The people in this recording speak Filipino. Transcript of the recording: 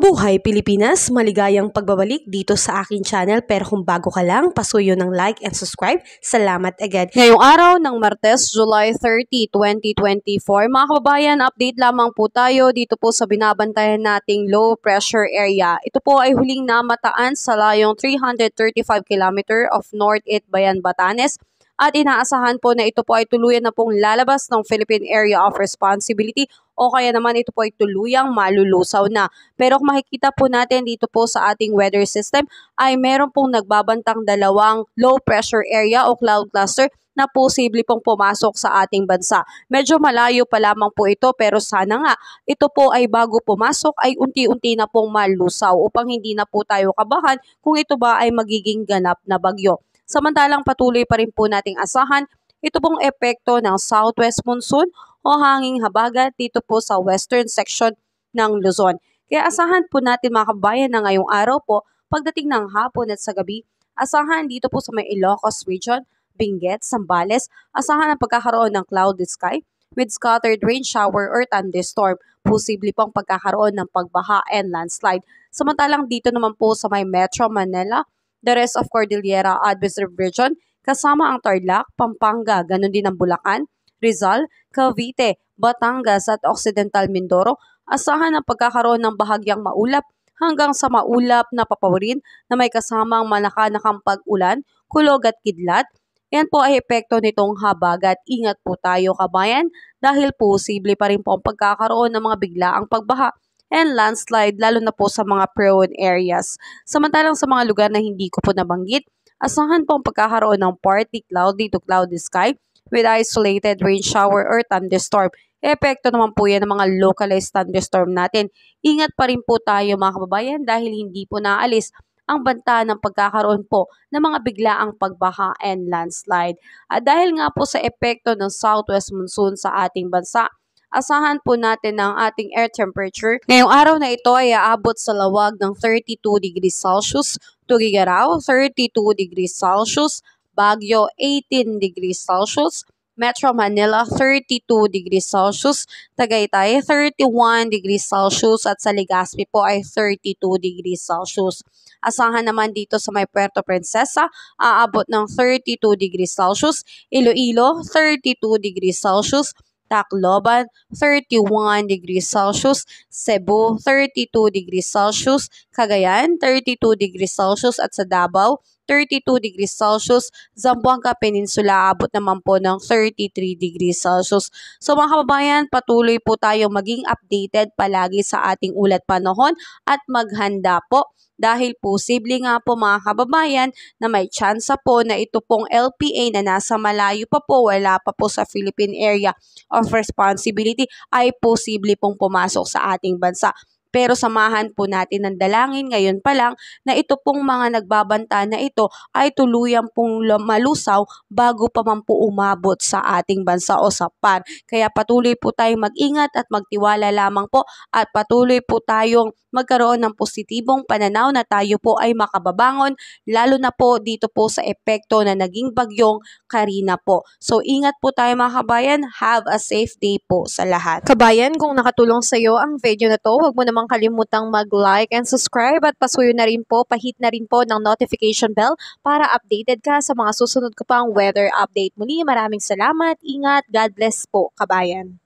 Mabuhay Pilipinas! Maligayang pagbabalik dito sa aking channel, pero kung bago ka lang, pasuyo ng like and subscribe. Salamat agad. Ngayong araw ng Martes, July 30, 2024, mga kababayan, update lamang po tayo dito po sa binabantayan nating low pressure area. Ito po ay huling namataan sa layong 335 km of North-East Bayan, Batanes. At inaasahan po na ito po ay tuluyan na pong lalabas ng Philippine Area of Responsibility o kaya naman ito po ay tuluyang malulusaw na. Pero kung makikita po natin dito po sa ating weather system ay meron pong nagbabantang dalawang low pressure area o cloud cluster na posible pong pumasok sa ating bansa. Medyo malayo pa lamang po ito pero sana nga ito po ay bago pumasok ay unti-unti na pong malusaw upang hindi na po tayo kabahan kung ito ba ay magiging ganap na bagyo. Samantalang patuloy pa rin po nating asahan ito pong epekto ng southwest monsoon o hanging habagat dito po sa western section ng Luzon. Kaya asahan po natin mga kabayan na ngayong araw po, pagdating ng hapon at sa gabi, asahan dito po sa may Ilocos region, Benguet, Zambales, asahan ang pagkakaroon ng cloudy sky with scattered rain shower or thunderstorm. Posible pong pagkakaroon ng pagbaha and landslide. Samantalang dito naman po sa may Metro Manila, the rest of Cordillera Administrative Region, kasama ang Tarlac, Pampanga, ganun din ang Bulacan, Rizal, Cavite, Batangas at Occidental Mindoro, asahan ang pagkakaroon ng bahagyang maulap hanggang sa maulap na papawirin na may kasamang manakanakang pag-ulan, kulog at kidlat. Yan po ay epekto nitong habagat. Ingat po tayo kabayan dahil posible pa rin po ang pagkakaroon ng mga biglaang pagbaha and landslide lalo na po sa mga prone areas. Samantalang sa mga lugar na hindi ko po nabanggit, asahan po ang pagkakaroon ng partly cloudy to cloudy sky with isolated rain shower or thunderstorm. Epekto naman po yan ng mga localized thunderstorm natin. Ingat pa rin po tayo mga kababayan dahil hindi po naalis ang banta ng pagkakaroon po ng mga biglaang pagbaha and landslide. At dahil nga po sa epekto ng southwest monsoon sa ating bansa, asahan po natin ang ating air temperature. Ngayong araw na ito ay aabot sa lawag ng 32 degrees Celsius, Tugigaraw 32 degrees Celsius, Baguio 18 degrees Celsius, Metro Manila 32 degrees Celsius, Tagaytay 31 degrees Celsius at sa Legazpi po ay 32 degrees Celsius. Asahan naman dito sa may Puerto Princesa, aabot ng 32 degrees Celsius, Iloilo 32 degrees Celsius, Tacloban, 31 degrees Celsius, Cebu, 32 degrees Celsius, Cagayan, 32 degrees Celsius at sa Davao, 32 degrees Celsius, Zamboanga Peninsula, abot naman po ng 33 degrees Celsius. So mga kababayan, patuloy po tayong maging updated palagi sa ating ulat panahon at maghanda po dahil posible nga po mga kababayan na may tsansa po na ito pong LPA na nasa malayo pa po, wala pa po sa Philippine Area of Responsibility ay posible pong pumasok sa ating bansa. Pero samahan po natin ng dalangin ngayon pa lang na ito pong mga nagbabanta na ito ay tuluyang pong malusaw bago pa man po umabot sa ating bansa o sa PAR. Kaya patuloy po tayong mag-ingat at magtiwala lamang po at patuloy po tayong magkaroon ng positibong pananaw na tayo po ay makababangon lalo na po dito po sa epekto na naging bagyong Karina po. So ingat po tayo mga kabayan, have a safe day po sa lahat. Kabayan, kung nakatulong sa iyo ang video na to, huwag mo namang kalimutang mag-like and subscribe at pasuyo na rin po, pahit na rin po ng notification bell para updated ka sa mga susunod ko pang weather update. Muli, maraming salamat, ingat, God bless po kabayan.